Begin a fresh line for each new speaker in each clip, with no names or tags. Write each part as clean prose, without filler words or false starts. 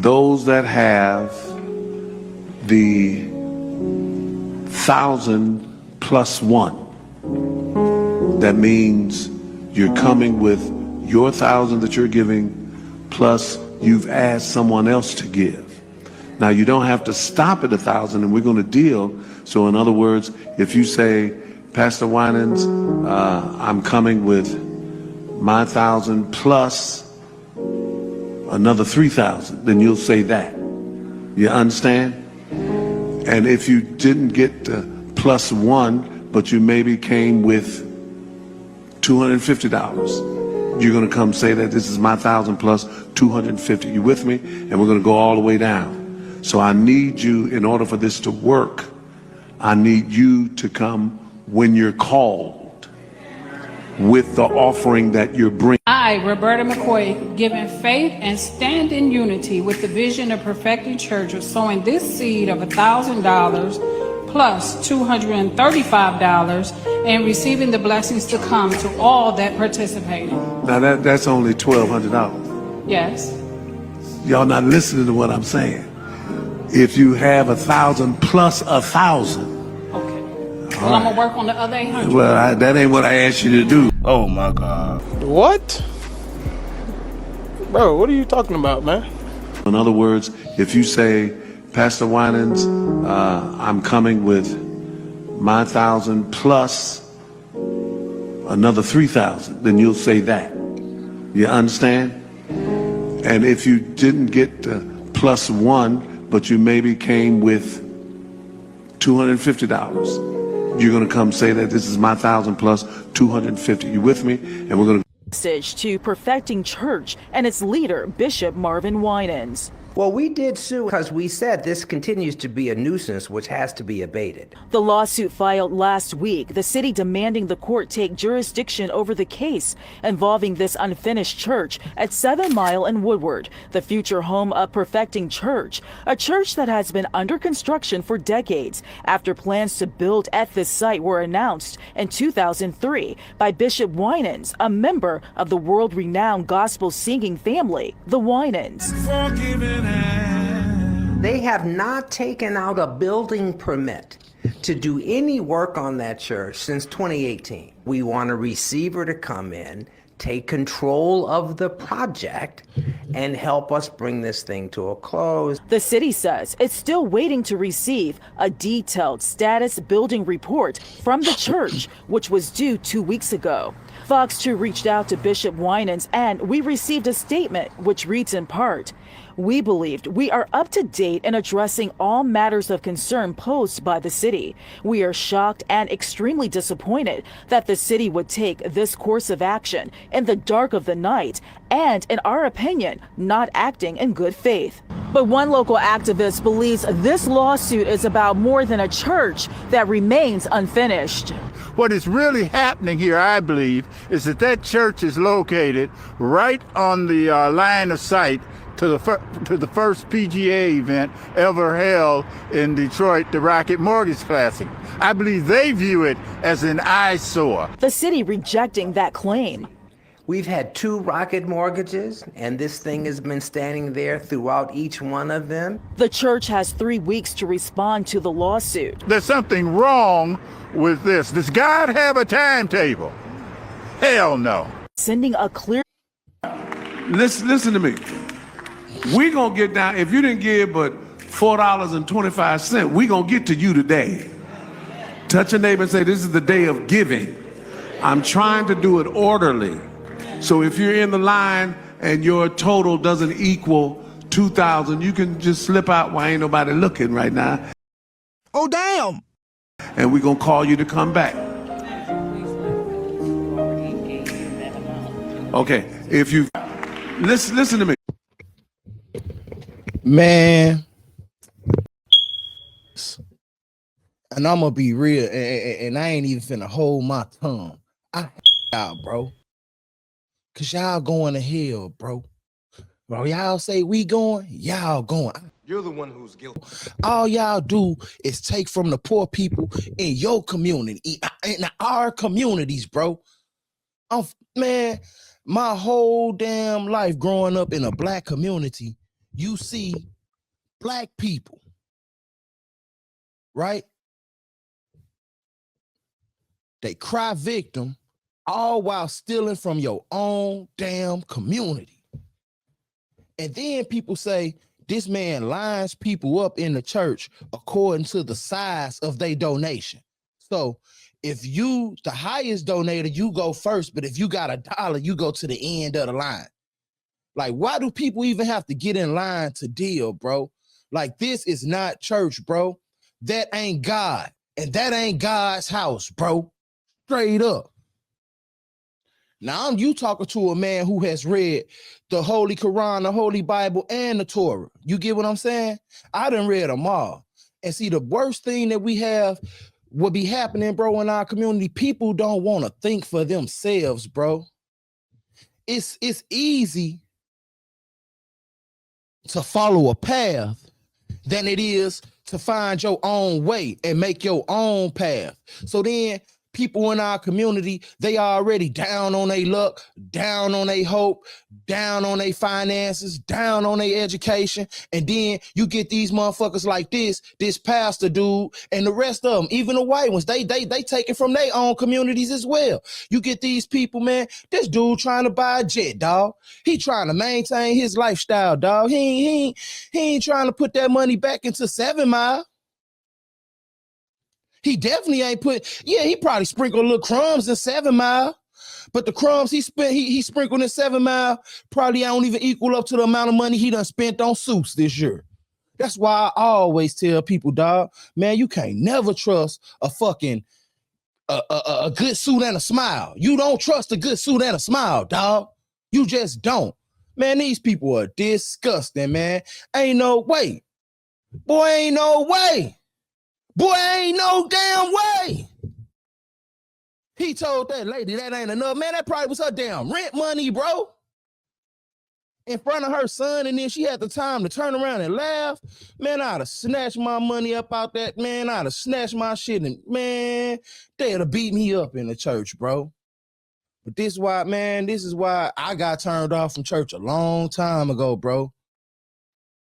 those that have the 1,000 plus 1, that means you're coming with your 1,000 that you're giving, plus you've asked someone else to give. Now, you don't have to stop at 1,000, and we're going to deal. So in other words, if you say, Pastor Winans, I'm coming with my 1,000 plus another 3,000, then you'll say that. You understand? And if you didn't get the plus 1, but you maybe came with $250, you're going to come say that this is my 1,000 plus 250. You with me? And we're going to go all the way down. So I need you, in order for this to work, I need you to come when you're called with the offering that you're bringing.
I, Roberta McCoy, giving faith and stand in unity with the vision of perfecting church of sowing this seed of $1,000 plus $235 and receiving the blessings to come to all that participated.
Now that's only $1,200.
Yes.
Y'all not listening to what I'm saying. If you have 1,000 plus 1,000.
Okay. Well, I'm gonna work on the other 800.
Well, that ain't what I asked you to do.
Oh my God.
What? Bro, what are you talking about, man?
In other words, if you say, Pastor Winans, I'm coming with my 1,000 plus another 3,000, then you'll say that. You understand? And if you didn't get the plus 1, but you maybe came with $250, you're going to come say that this is my 1,000 plus 250. You with me? And we're going to
message to Perfecting Church and its leader, Bishop Marvin Winans.
Well, we did sue because we said this continues to be a nuisance which has to be abated.
The lawsuit filed last week, the city demanding the court take jurisdiction over the case involving this unfinished church at 7 Mile and Woodward, the future home of Perfecting Church, a church that has been under construction for decades after plans to build at this site were announced in 2003 by Bishop Winans, a member of the world-renowned gospel singing family, the Winans.
They have not taken out a building permit to do any work on that church since 2018. We want a receiver to come in, take control of the project, and help us bring this thing to a close.
The city says it's still waiting to receive a detailed status building report from the church, which was due 2 weeks ago. Fox 2 reached out to Bishop Winans, and we received a statement which reads in part, "We believed we are up to date in addressing all matters of concern posed by the city. We are shocked and extremely disappointed that the city would take this course of action in the dark of the night and, in our opinion, not acting in good faith." But one local activist believes this lawsuit is about more than a church that remains unfinished.
What is really happening here, I believe, is that church is located right on the line of sight to the first PGA event ever held in Detroit, the Rocket Mortgage Classic. I believe they view it as an eyesore.
The city rejecting that claim.
We've had 2 rocket mortgages, and this thing has been standing there throughout each one of them.
The church has 3 weeks to respond to the lawsuit.
There's something wrong with this. Does God have a timetable? Hell no.
Sending a clear...
listen to me. We're going to get down. If you didn't give but $4.25, we're going to get to you today. Touch a neighbor and say, this is the day of giving. I'm trying to do it orderly. So if you're in the line and your total doesn't equal 2,000, you can just slip out while ain't nobody looking right now.
Oh, damn.
And we're going to call you to come back. Okay, if you listen to me.
Man. And I'm gonna be real, and I ain't even finna hold my tongue. I y'all, bro. Cause y'all going to hell, bro. Bro, y'all say we going, y'all going.
You're the one who's guilty.
All y'all do is take from the poor people in your community, in our communities, bro. Man, my whole damn life growing up in a black community, you see black people, right? They cry victim, all while stealing from your own damn community. And then people say, this man lines people up in the church according to the size of their donation. So if you, the highest donator, you go first, but if you got $1, you go to the end of the line. Like, why do people even have to get in line to deal, bro? Like, this is not church, bro. That ain't God. And that ain't God's house, bro. Straight up. Now, you talking to a man who has read the Holy Quran, the Holy Bible, and the Torah. You get what I'm saying? I done read them all. And see, the worst thing that we have will be happening, bro, in our community. People don't want to think for themselves, bro. It's easy to follow a path than it is to find your own way and make your own path. So then people in our community, they already down on their luck, down on their hope, down on their finances, down on their education. And then you get these motherfuckers like this pastor dude, and the rest of them, even the white ones, they take it from their own communities as well. You get these people, man, this dude trying to buy a jet, dog. He trying to maintain his lifestyle, dog. He ain't trying to put that money back into 7 Mile. He definitely ain't he probably sprinkled a little crumbs in 7 Mile, but the crumbs he sprinkled in 7 Mile probably don't even equal up to the amount of money he done spent on suits this year. That's why I always tell people, dog, man, you can't never trust a fucking a good suit and a smile. You don't trust a good suit and a smile, dog. You just don't. Man, these people are disgusting, man. Ain't no way. Boy, ain't no way. Boy, ain't no damn way. He told that lady that ain't enough. Man, that probably was her damn rent money, bro. In front of her son, and then she had the time to turn around and laugh. Man, I'd have snatched my money up out that, man. I'd have snatched my shit, and man, they'd have beat me up in the church, bro. But this is why I got turned off from church a long time ago, bro.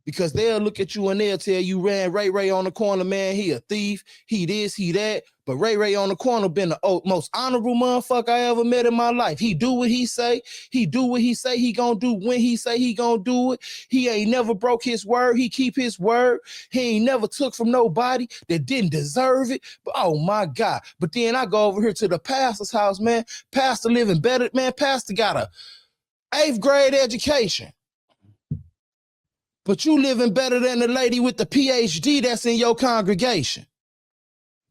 Because they'll look at you and they'll tell you, Ray on the corner, man, he a thief, he this, he that. But Ray on the corner been the most honorable motherfucker I ever met in my life. He do what he say. He do what he say he gonna do when he say he gonna do it. He ain't never broke his word. He keep his word. He ain't never took from nobody that didn't deserve it. But oh my God. But then I go over here to the pastor's house, man. Pastor living better, man. Pastor got a 8th grade education. But you living better than the lady with the PhD that's in your congregation.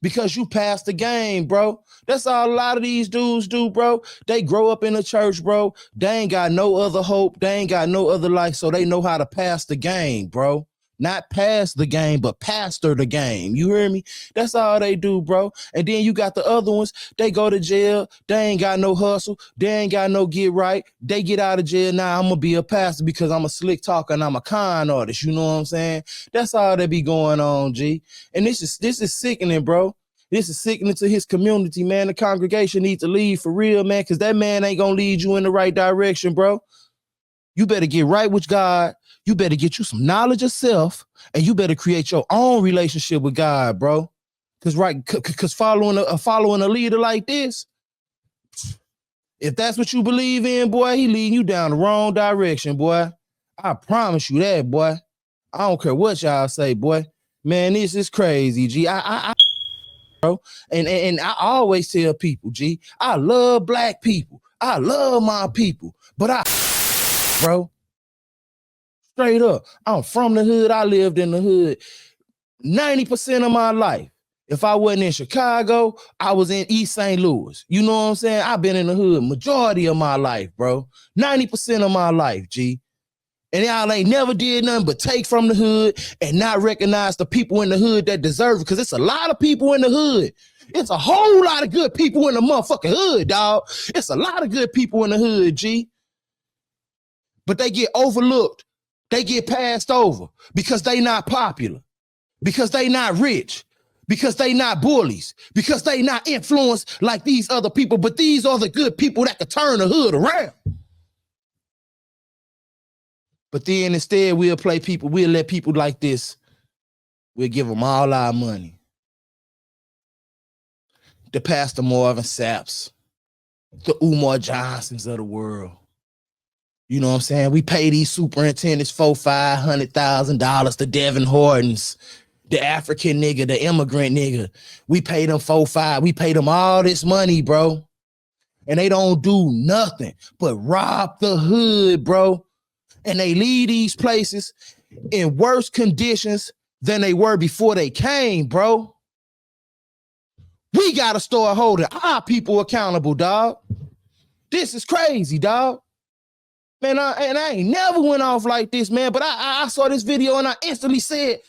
Because you passed the game, bro. That's all a lot of these dudes do, bro. They grow up in the church, bro. They ain't got no other hope. They ain't got no other life, so they know how to pass the game, bro. Not pass the game, but pastor the game. You hear me? That's all they do, bro. And then you got the other ones. They go to jail. They ain't got no hustle. They ain't got no get right. They get out of jail. Now I'm going to be a pastor because I'm a slick talker and I'm a con artist. You know what I'm saying? That's all that be going on, G. And this is sickening, bro. This is sickening to his community, man. The congregation needs to leave for real, man, because that man ain't going to lead you in the right direction, bro. You better get right with God. You better get you some knowledge of self, and you better create your own relationship with God, bro. Because following a leader like this, if that's what you believe in, boy, he leading you down the wrong direction, boy. I promise you that, boy. I don't care what y'all say, boy. Man, this is crazy, G. Bro, and I always tell people, G, I love black people. I love my people, but bro. Straight up. I'm from the hood. I lived in the hood 90% of my life. If I wasn't in Chicago, I was in East St. Louis. You know what I'm saying? I've been in the hood majority of my life, bro. 90% of my life, G. And y'all ain't never did nothing but take from the hood and not recognize the people in the hood that deserve it. Because it's a lot of people in the hood. It's a whole lot of good people in the motherfucking hood, dog. It's a lot of good people in the hood, G. But they get overlooked. They get passed over because they not popular, because they not rich, because they not bullies, because they not influenced like these other people. But these are the good people that can turn the hood around. But then instead, we'll let people like this, we'll give them all our money. The Pastor Marvin Sapps, the Umar Johnsons of the world. You know what I'm saying? We pay these superintendents $400,000-$500,000, the Devin Hortons, the African nigga, the immigrant nigga. We pay them $4-5. We pay them all this money, bro. And they don't do nothing but rob the hood, bro. And they leave these places in worse conditions than they were before they came, bro. We gotta start holding our people accountable, dog. This is crazy, dog. Man, I ain't never went off like this, man. But I saw this video and I instantly said,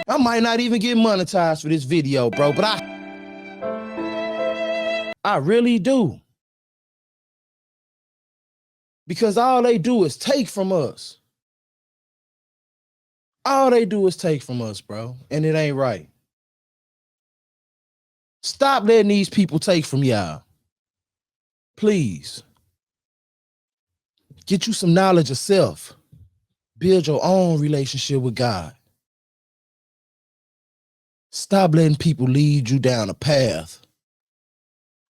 I might not even get monetized for this video, bro. But I really do. Because all they do is take from us. All they do is take from us, bro. And it ain't right. Stop letting these people take from y'all. Please. Get you some knowledge of self. Build your own relationship with God. Stop letting people lead you down a path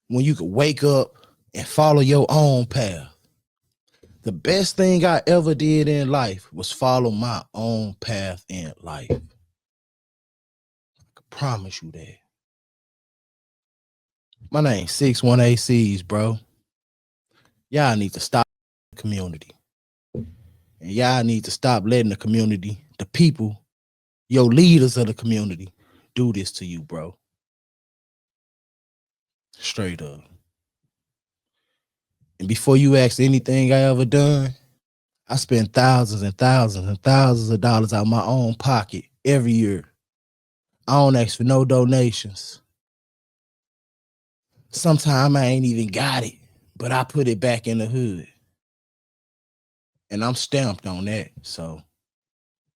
when you could wake up and follow your own path. The best thing I ever did in life was follow my own path in life. I can promise you that. My name's 61ACs, bro. Y'all need to stop the community. And y'all need to stop letting the community, the people, your leaders of the community, do this to you, bro. Straight up. And before you ask anything I ever done, I spend thousands and thousands and thousands of dollars out of my own pocket every year. I don't ask for no donations. Sometimes I ain't even got it, but I put it back in the hood. And I'm stamped on that. So